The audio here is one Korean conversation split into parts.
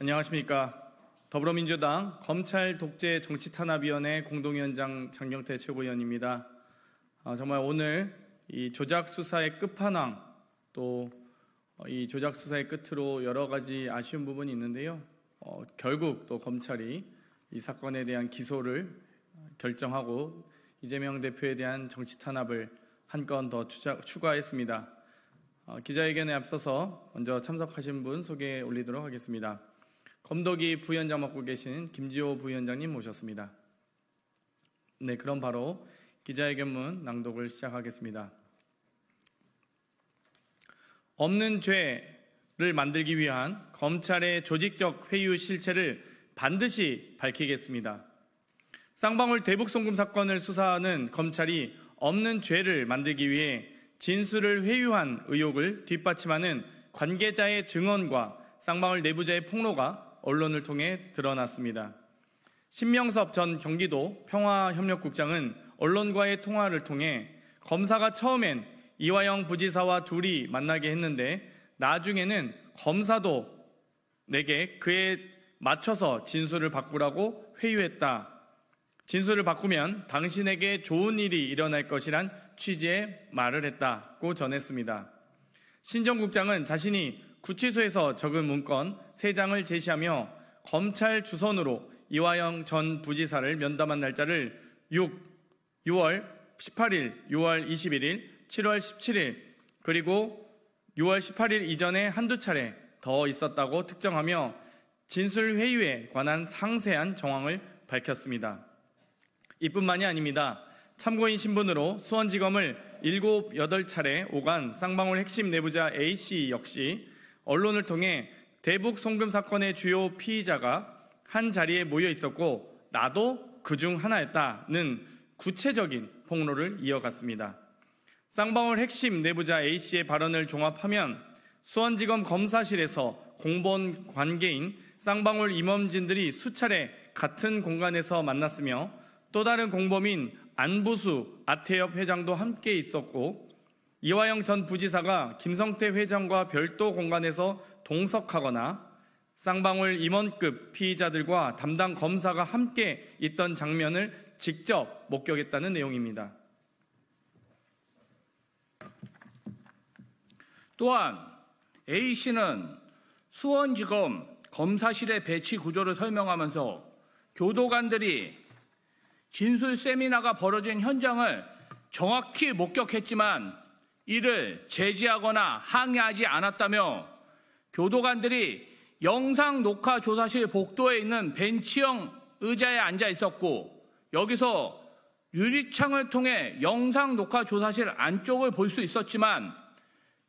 안녕하십니까. 더불어민주당 검찰 독재 정치탄압위원회 공동위원장 장경태 최고위원입니다. 정말 오늘 이 조작 수사의 끝판왕, 또 이 조작 수사의 끝으로 여러 가지 아쉬운 부분이 있는데요. 결국 또 검찰이 이 사건에 대한 기소를 결정하고 이재명 대표에 대한 정치탄압을 한 건 더 추가했습니다. 기자회견에 앞서서 먼저 참석하신 분 소개해 올리도록 하겠습니다. 검도기 부위원장 맡고 계신 김지호 부위원장님 모셨습니다. 네, 그럼 바로 기자회견문 낭독을 시작하겠습니다. 없는 죄를 만들기 위한 검찰의 조직적 회유 실체를 반드시 밝히겠습니다. 쌍방울 대북송금 사건을 수사하는 검찰이 없는 죄를 만들기 위해 진술을 회유한 의혹을 뒷받침하는 관계자의 증언과 쌍방울 내부자의 폭로가 언론을 통해 드러났습니다. 신명섭 전 경기도 평화협력국장은 언론과의 통화를 통해 검사가 처음엔 이화영 부지사와 둘이 만나게 했는데 나중에는 검사도 내게 그에 맞춰서 진술을 바꾸라고 회유했다. 진술을 바꾸면 당신에게 좋은 일이 일어날 것이란 취지의 말을 했다고 전했습니다. 신 전 국장은 자신이 구치소에서 적은 문건 3장을 제시하며 검찰 주선으로 이화영 전 부지사를 면담한 날짜를 6월 18일, 6월 21일, 7월 17일, 그리고 6월 18일 이전에 한두 차례 더 있었다고 특정하며 진술 회유에 관한 상세한 정황을 밝혔습니다. 이뿐만이 아닙니다. 참고인 신분으로 수원지검을 7, 8차례 오간 쌍방울 핵심 내부자 A씨 역시 언론을 통해 대북 송금 사건의 주요 피의자가 한 자리에 모여 있었고 나도 그중 하나였다는 구체적인 폭로를 이어갔습니다. 쌍방울 핵심 내부자 A씨의 발언을 종합하면 수원지검 검사실에서 공범 관계인 쌍방울 임원진들이 수차례 같은 공간에서 만났으며 또 다른 공범인 안부수 아태엽 회장도 함께 있었고 이화영 전 부지사가 김성태 회장과 별도 공간에서 동석하거나 쌍방울 임원급 피의자들과 담당 검사가 함께 있던 장면을 직접 목격했다는 내용입니다. 또한 A씨는 수원지검 검사실의 배치 구조를 설명하면서 교도관들이 진술 세미나가 벌어진 현장을 정확히 목격했지만 이를 제지하거나 항의하지 않았다며 교도관들이 영상 녹화 조사실 복도에 있는 벤치형 의자에 앉아 있었고 여기서 유리창을 통해 영상 녹화 조사실 안쪽을 볼 수 있었지만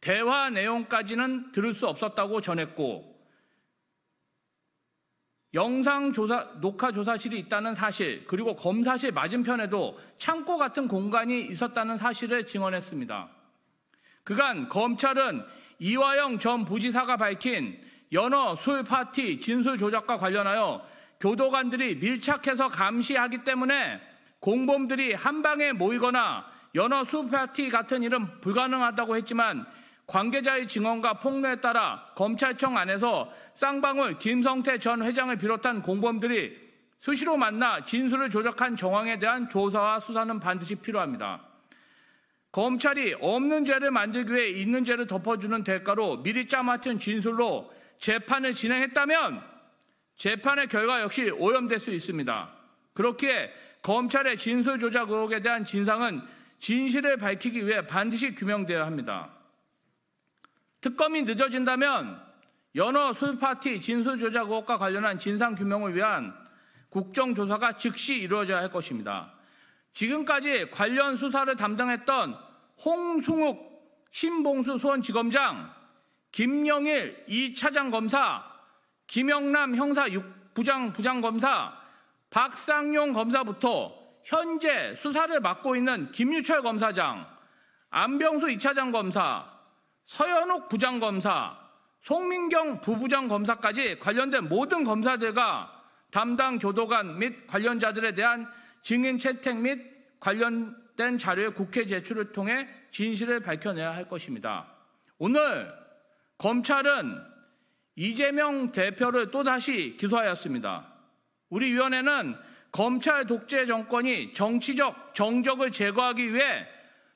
대화 내용까지는 들을 수 없었다고 전했고 영상 녹화 조사실이 있다는 사실, 그리고 검사실 맞은편에도 창고 같은 공간이 있었다는 사실을 증언했습니다. 그간 검찰은 이화영 전 부지사가 밝힌 연어 술 파티 진술 조작과 관련하여 교도관들이 밀착해서 감시하기 때문에 공범들이 한 방에 모이거나 연어 술 파티 같은 일은 불가능하다고 했지만 관계자의 증언과 폭로에 따라 검찰청 안에서 쌍방울 김성태 전 회장을 비롯한 공범들이 수시로 만나 진술을 조작한 정황에 대한 조사와 수사는 반드시 필요합니다. 검찰이 없는 죄를 만들기 위해 있는 죄를 덮어주는 대가로 미리 짜맞춘 진술로 재판을 진행했다면 재판의 결과 역시 오염될 수 있습니다. 그렇기에 검찰의 진술 조작 의혹에 대한 진상은 진실을 밝히기 위해 반드시 규명되어야 합니다. 특검이 늦어진다면 연어 술파티 진술 조작 의혹과 관련한 진상규명을 위한 국정조사가 즉시 이루어져야 할 것입니다. 지금까지 관련 수사를 담당했던 홍승욱 신봉수 수원지검장, 김영일 2차장 검사, 김영남 형사 6부장 부장검사, 박상용 검사부터 현재 수사를 맡고 있는 김유철 검사장, 안병수 2차장 검사, 서현욱 부장검사, 송민경 부부장검사까지 관련된 모든 검사들과 담당 교도관 및 관련자들에 대한 증인 채택 및 관련된 자료의 국회 제출을 통해 진실을 밝혀내야 할 것입니다. 오늘 검찰은 이재명 대표를 또다시 기소하였습니다. 우리 위원회는 검찰 독재 정권이 정치적 정적을 제거하기 위해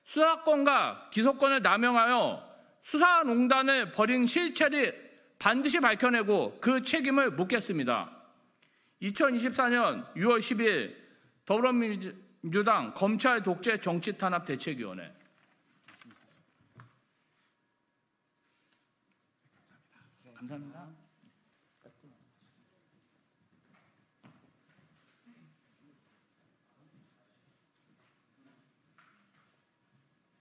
수사권과 기소권을 남용하여 수사농단을 벌인 실체를 반드시 밝혀내고 그 책임을 묻겠습니다. 2024년 6월 10일 더불어민주당 검찰 독재 정치탄압 대책위원회. 감사합니다.